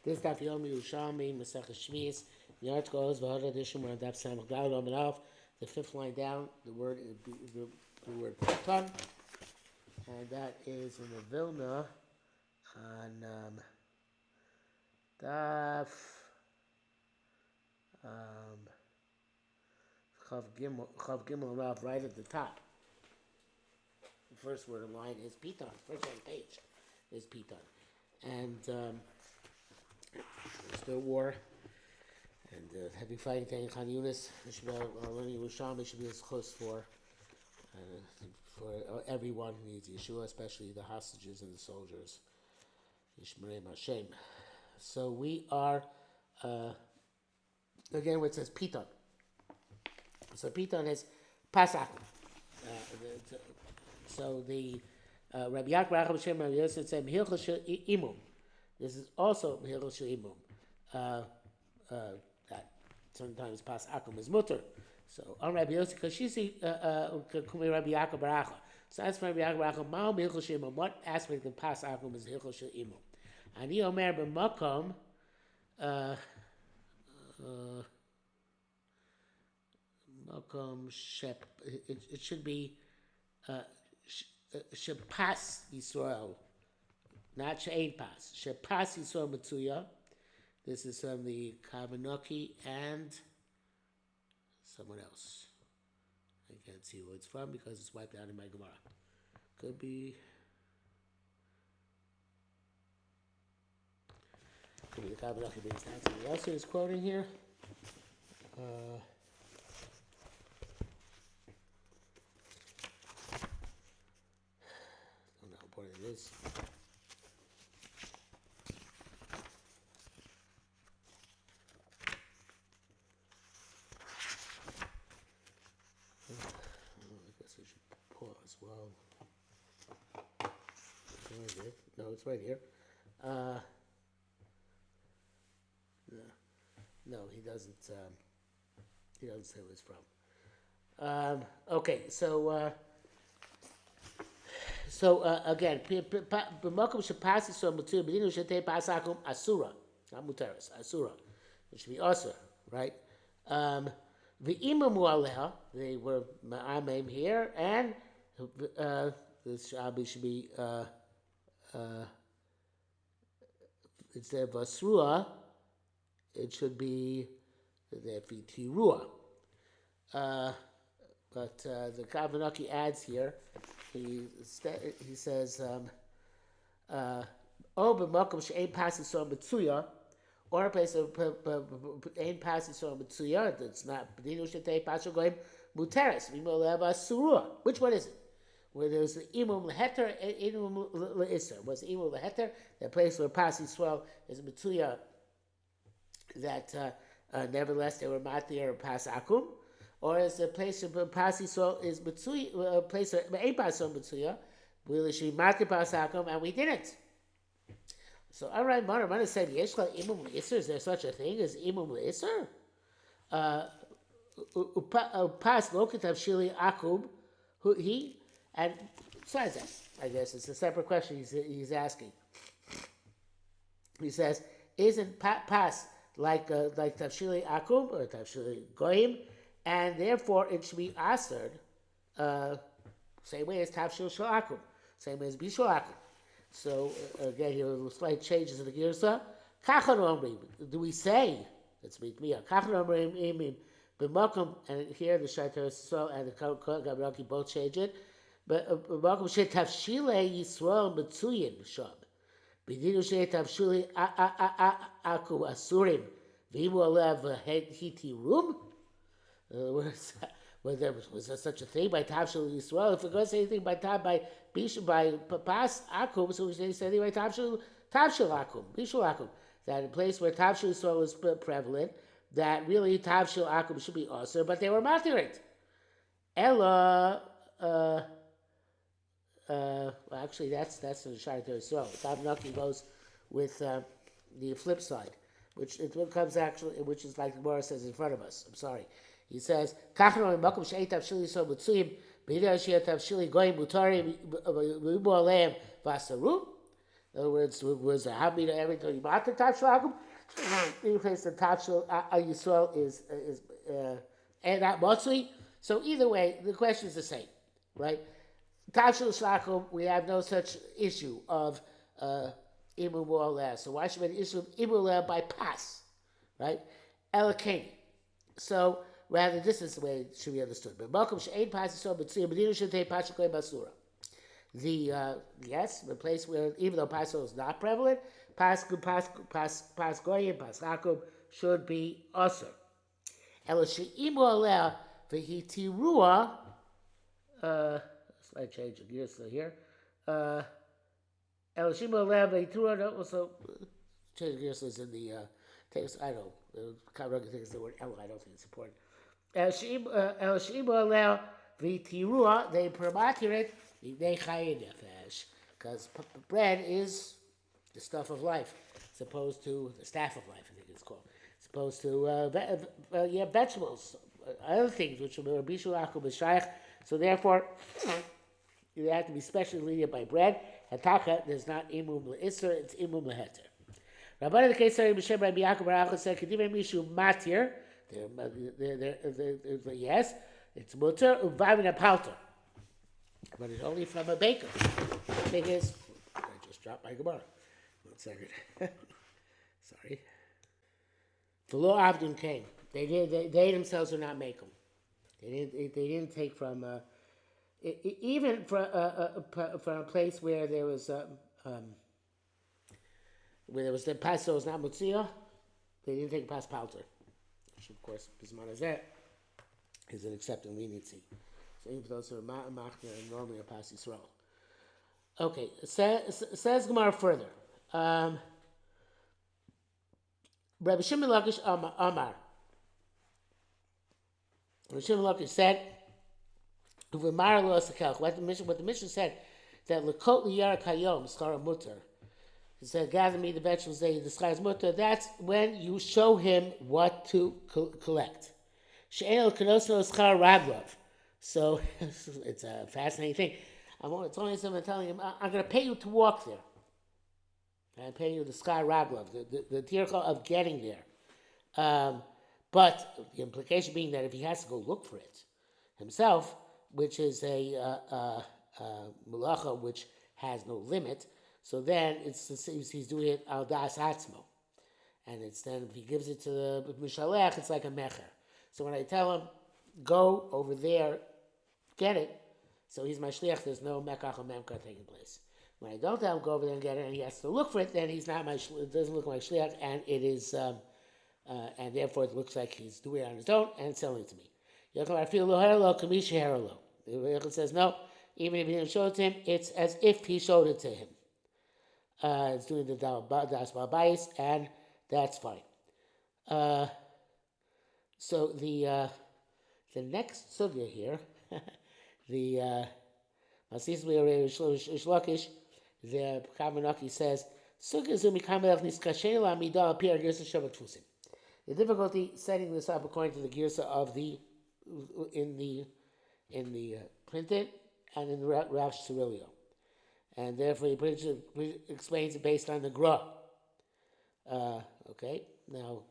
This daf Yerushalmi Shevi'is. The article goes v'hada dishum on daf samach daled on alf. The fifth line down, the word piton, and that is in the Vilna on daf chav gimel alf, right at the top. The first word in line is piton. First on the page is piton, and still war and heavy fighting thing. Khan Yunis, learning Yerushalmi should be as close for everyone who needs Yeshua, especially the hostages and the soldiers. Yishmerei Hashem. So we are again where it says piton. So piton is pasak. So the Rabbi Yaakov Racham Shem Rabbi Yosef said Mehilchos Shel Imum. This is also Mehilchos Shel Imum. That sometimes pas akum is mutter. So on Rabbi Yosef, because she see kumi Rabbi Yaakov Baracha. So as for Rabbi Yaakov Baracha, ma'al Mehilchos Shel Imum. What aspect of pas akum is Mehilchos Shel Imum? Ani omer b'makom. Makom shep. It should be shepas Yisrael, not she'ein pas. Shepas Yisrael Matsuya. This is from the Kavanoki and someone else. I can't see who it's from because it's wiped out in my Gemara. Could be the Kavanoki, but it's not somebody else who is quoting here. Don't know how important it is. Well, no, it's right here. No, he doesn't. He doesn't say who it's from. Okay, so again, b'makom shepasi so mutar b'dinu shetei pasakum asura, not mutaris, asura. It should be asur, right? V'imamu aleha, they were ma'amim here, and this shabi should be instead of asrua, it should be the fitirua. But the Kavanaki adds here. He says, "Oh, b'makom she'ein pasi so mitzuya." Or a place of ain't passing so mitzuya. It's not b'dinu shetei pasuk goyim muteres. Which one is it? Where there's the imum leheter and imum leiser. Was the imum leheter? That place where pas Yisrael is mitzuya. That nevertheless they were matir or pas akum. Or is the place where pas Yisrael is mitzuya? A place where ain't pas so mitzuya. We should be matir pas akum, and we didn't. So, all right, Mana said, Yeshla imum leiser. Is there such a thing as imum leiser? Pas lokitav shili akub. He and besides that, I guess it's a separate question he's asking. He says, "Isn't pas like tavshili akum or tavshili goyim, and therefore it should be asered same way as tavshil shel akum, same way as bishul akum." So again, here are slight changes in the girsa. Kachan omrim. Do we say? Let's meet me. Kachan omrim imim b'makom, and here the Shaitar Yisrael and the Gabraki both change it. But b'makom shetavshilei Yisrael mitzuyin sham. B'dinu shetavshilei aku asurim v'imu alev hitirum. Was there such a thing by Tavshil Yisrael? If we're going to say anything by Pas Akum, so we say anything by Tavshil Akum, Bishul Akum. That in place where Tavshil Yisrael was prevalent, that really Tavshil Akum should be also, but they were matirit. Ella, actually that's the Shaitar Yisrael. Tabnaki goes with the flip side, which is like the Gemara says in front of us. I'm sorry. He says, "Kachno makom she'et tavshili so mutzuyim, b'idei she'et tavshili goyim mutarim v'yibu aleim v'asaru." In other words, was a Hamida everything you bought the Tachel in place the Tachel Yisrael is and not Motzli. So either way, the question is the same, right? Tachel Shlachum, we have no such issue of Imum or So why should we have an issue of Imum by pas, right? Elakeni. So rather, this is the way it should be understood. But Malcolm She'ain pas Yisrael B'tzir B'dinu Shetei Pashakoy Basura. The yes, the place where even though Passover is not prevalent, Pasgoyim, Paschakum should be usher. Eloshi'imu aleh v'hitirua. Slight change of gears here. Eloshi'imu aleh v'hitirua. Also, change of gears is in the text. I don't. Kavranga thinks the word El. I don't think it's important. Eloshi'imu aleh v'hitirua. They prematurate. Because bread is the stuff of life, as opposed to the staff of life, I think it's called, as opposed to vegetables, other things which are bishu akum b'shayach. So therefore, you have to be specially lenient by bread. Hataka, there's not imum le'isr, it's imum le'heter. Rabbi the Kesari b'shem Rabbi Yaakov Barachah said, "Kedivim mishu matir." Yes, it's mutter uvaymin apalter. But it's only from a baker. The thing is, I just dropped my Gemara. 1 second. Sorry. The law Avdin came. They themselves did not make them. They didn't take from even from a place where there was the paso was not mutzia. They didn't take pas palter, which of course bisman hazeh is an accepting leniency. Even for those who are machna and normally a pas Yisrael. Okay, says Gemara further. Rabbi Shimon Lakish Amar. Rabbi Shimon Lakish said, what the Mishnah said, that lekot liyara kayom skara mutter. He said, gather me the vegetables that he describes mutter. That's when you show him what to collect. She'en kenoso skara raglov. So it's a fascinating thing. It's only someone telling him, I'm going to pay you to walk there. I'm paying you the sky raglov, the tircha of getting there. But the implication being that if he has to go look for it himself, which is a malacha which has no limit, so then he's doing it al das atzmo. And it's then, if he gives it to the mishalech, it's like a mecher. So when I tell him, go over there, get it. So he's my shliach. There's no mekach or memkar taking place. When I don't tell him go over there and get it, and he has to look for it, then he's not my. It doesn't look like shliach, and it is, and therefore it looks like he's doing it on his own and selling it to me. The says no. Even if he didn't show it to him, it's as if he showed it to him. It's doing the das balbayis, and that's fine. So the next sugya here, the Shlokish, the Kavanaki says, the difficulty setting this up according to the girsa of the in the printed and in the Rav Cirilio, and therefore he explains it based on the gra. Okay, now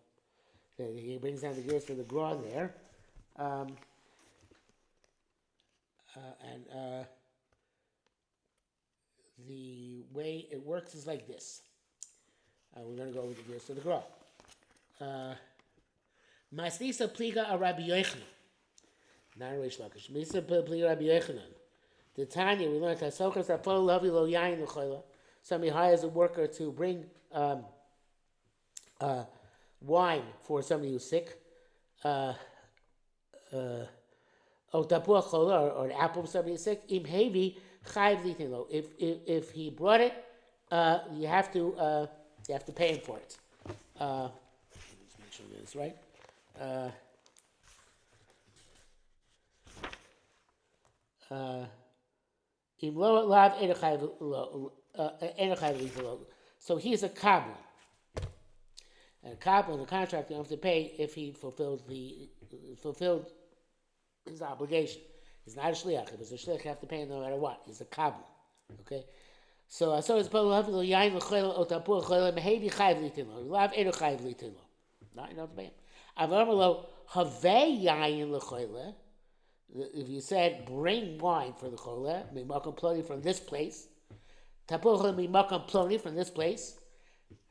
he brings down the girsa of the gra there. And the way it works is like this. We're going to go over the gears to the gra. Masnisa pliga a Rabbi Yochanan. Not a Reish Lakish. Masnisa pliga Rabbi Yochanan. The Tanya, we learned that Sokas that follow Lavi lo yain l'choila. Somebody hires a worker to bring wine for somebody who's sick. Or an apple for somebody who's sick. Im hevi chayv litino. If he brought it, you have to pay him for it. Let's make sure I get this right. So he's a kabbalah. And a kabbalah in the contract, you don't have to pay if he fulfilled his obligation. He's not a shliach. If it's a shliach, you have to pay him no matter what. He's a kabbalah. Okay? So I saw his polo havi yain l'choyle otapur choyle mehevi chayv litin lo. Lav eno chayv litin lo. Not in the Avar lo have yain l'choyle. If you said bring wine for the choyle, mimakom ploni from this place, tapur choyle mimakom ploni from this place.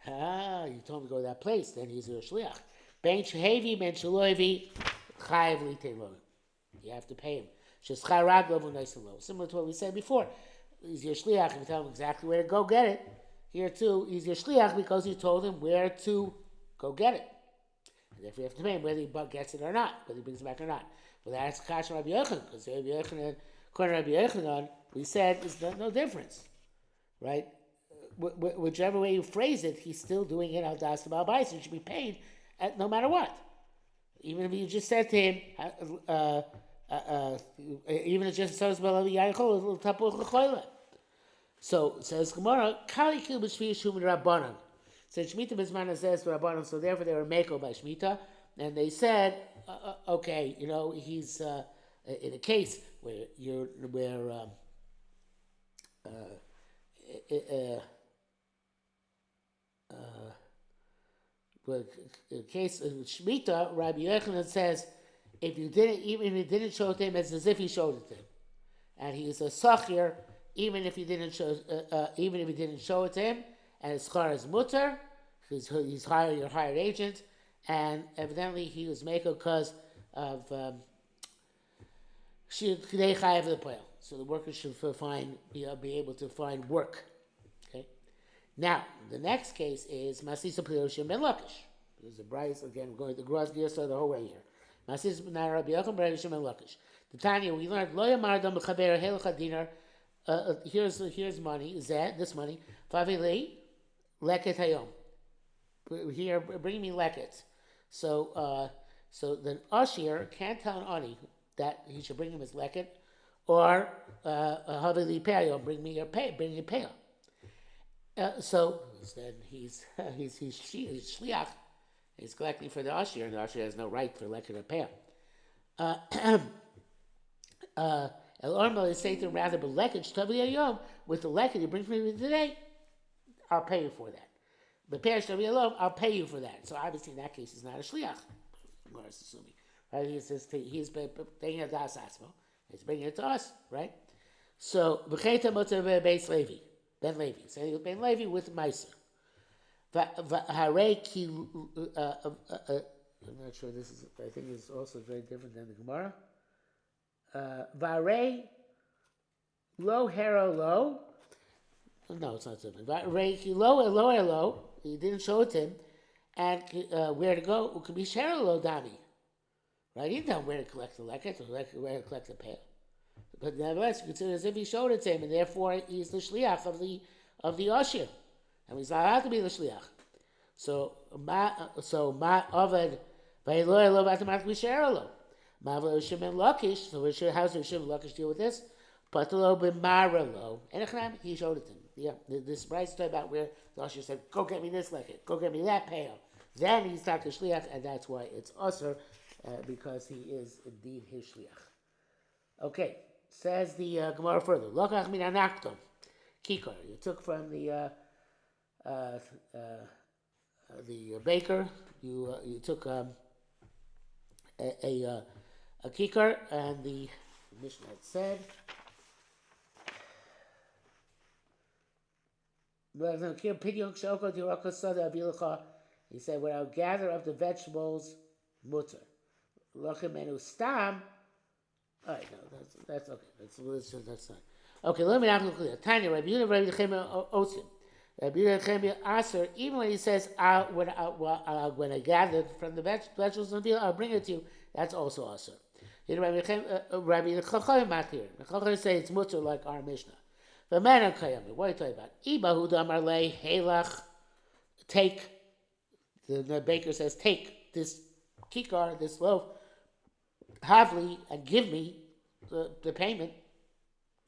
You told him to go to that place. Then he's a shliach. Ben shehevi ben shaloivi chayv litin lo. You have to pay him. Sheschayrag lo v'noisen lo. Similar to what we said before. He's your shliach if you tell him exactly where to go get it. Here too, he's your shliach because you told him where to go get it. And therefore you have to pay him whether he gets it or not, whether he brings it back or not. But that's Kash Rabbi Yochanan, because Rabbi Yochanan, according to Rabbi Yochanan, we said there's no difference, right? Whichever way you phrase it, he's still doing it al das b'al bayis. He should be paid no matter what. Even if you just said to him, even if just says so says Gemara, Kali kil b'shvi shum rabbanon. So Shemitah Bizmana says to Rabbanon, so therefore they were meko by Shemitah, and they said, okay, he's in a case where in case of Shemitah, Rabbi Yochanan says, even if he didn't show it to him, it's as if he showed it to him, and he's a sachir, even if he didn't show it to him, and his schar is mutter, he's your hired agent, and evidently he was meko because of so the workers should be able to find work. Okay. Now the next case is Masisa Piroshim Ben Lakish. There's a Bryce again. We're going to the Gross Giyasa the whole way here. Masisa Rabbi Yochanan Ben Lakish. The Tanya we learned Lo Yamar Dam B'Chaver Helcha Dinar. Here's money. Is that this money? Favili leket hayom. Here, bring me leket. So then Ashir can't tell an ani that he should bring him his leket, or havili payom, bring me your pay, bring your pay. So instead he's shliach. He's collecting for the Ashir, and the Ashir has no right for leket or pay. El Ormal is saying to him rather, but leket shtavi hayom, with the leket you bring for me today, I'll pay you for that. But Perish alone, I'll pay you for that. So obviously in that case he's not a shliach. I'm assuming, right? He says he's taking a das asmo. He's bringing it to us, right? So v'cheta motzah beis Levi, Ben Levi. So Ben Levi with Meiser. V'harei ki. I'm not sure this is. I think it's also very different than the Gemara. V'harei lo hero lo. No, it's not something. Lo, he didn't show it to him, and where to go. It could be Sherelo Dami, right? He didn't tell him where to collect the leket or where to collect the pay. But nevertheless, you consider as if he showed it to him, and therefore he's the shliach of the Ashir, and he's not allowed to be the shliach. So ma avad vaylo lo automatically Sherelo. Ma v'lo Shimon Lakish. So how's the Shimon Lakish deal with this? Patalo b'maralo, and he showed it to him. Yeah, this Bryce talking about where the Usher said, "Go get me this leket, go get me that payo." Then he's talking shliach, and that's why it's usher, because he is indeed his shliach. Okay, says the Gemara further. Lokach min anaktom kikar. You took from the baker. You took a kikar, and the Mishnah had said. He said, when I'll gather up the vegetables, mutter. Lochem stam. All right, no, that's okay. That's not. Okay, let me have a clear. Tanya, Rabbi Yehuda, Rabbi Nechemia Osim. Rabbi Yehuda Nechemia Aser, even when he says, when I gather from the vegetables in the field, I'll bring it to you, that's also Aser. Rabbi Nechemia Matir. Nechemia say it's mutter like our Mishnah. The man of Kayami, what are you talking about? Ibahu damar le helach, take. The baker says, take this kikar, this loaf, havli, and give me the payment.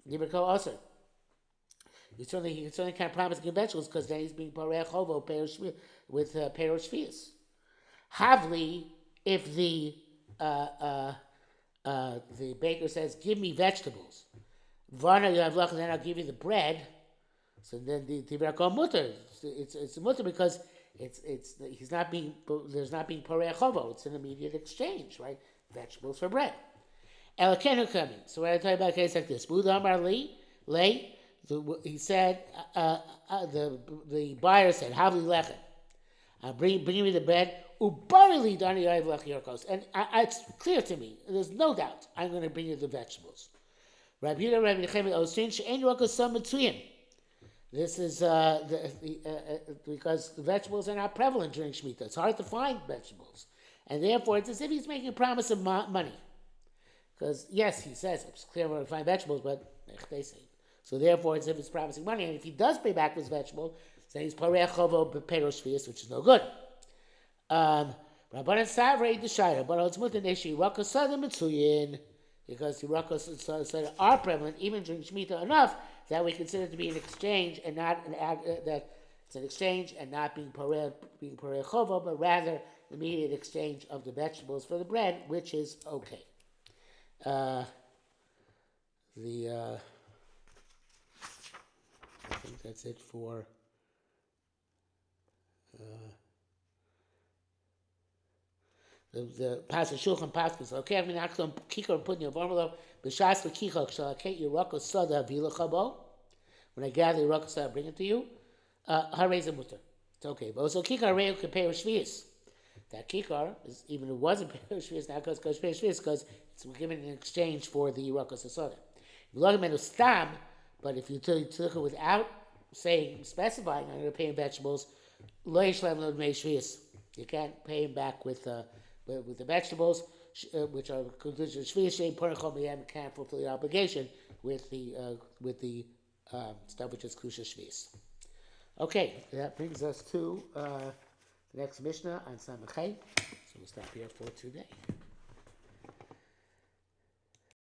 Yibako aser. He certainly can't promise to give vegetables because then he's being pareach hovo with Perish Shevi'is. Havli, if the baker says, give me vegetables. Varna you have luck, and then I'll give you the bread. So then the Tivrakah mutter. It's mutter because he's not being there's not being parei chovo. It's an immediate exchange, right? Vegetables for bread. Elakenu coming. So we're talking about a case like this. Buddha Amar Lay. He said the buyer said Havli lechem. Bring me the bread. Ubarili dani yav lech yorkos. And it's clear to me. There's no doubt. I'm going to bring you the vegetables. Rabbi Yehuda, Rabbi Nechemia, Osin she'en yorkos sam mitzuyim. This is because the vegetables are not prevalent during Shemitah. It's hard to find vegetables. And therefore, it's as if he's making a promise of money. Because, yes, he says, it's clear where to find vegetables, but they say. So therefore, it's as if he's promising money. And if he does pay back this vegetable, then he's parei chovo b'peiro Shevi'is, which is no good. Rabbanan Savrei D'Shaira, but it's mutin issue. Rakos Sada Mitzuyin, because the Rakos Sada are prevalent even during Shemitah enough that we consider it to be an exchange and not that it's an exchange and not being parei chovo, but rather the immediate exchange of the vegetables for the bread, which is okay. I think that's it for the passage Shulchan Paskus. Okay, I'm going to kikar put in your formula. B'shas l'kichak shalakei yirakos sada v'ilachabo. When I gather yirakos sada, I bring it to you. Harei mutter. It's okay. But also kikar reu k'peir Shevi'is. That kikar is even if it wasn't peir Shevi'is now because peir Shevi'is because it's given in exchange for the yirakos sada. Stam, but if you took it without specifying, I'm going to pay in vegetables. Lo yishlem lo dmei Shevi'is. You can't pay him back with the vegetables, which are considered Shevi'is. Shein parei chovo miyem, can't fulfill the obligation with the stuff which is Kedusha Shevi'is. Okay, that brings us to the next Mishnah on Samachay. So we'll stop here for today.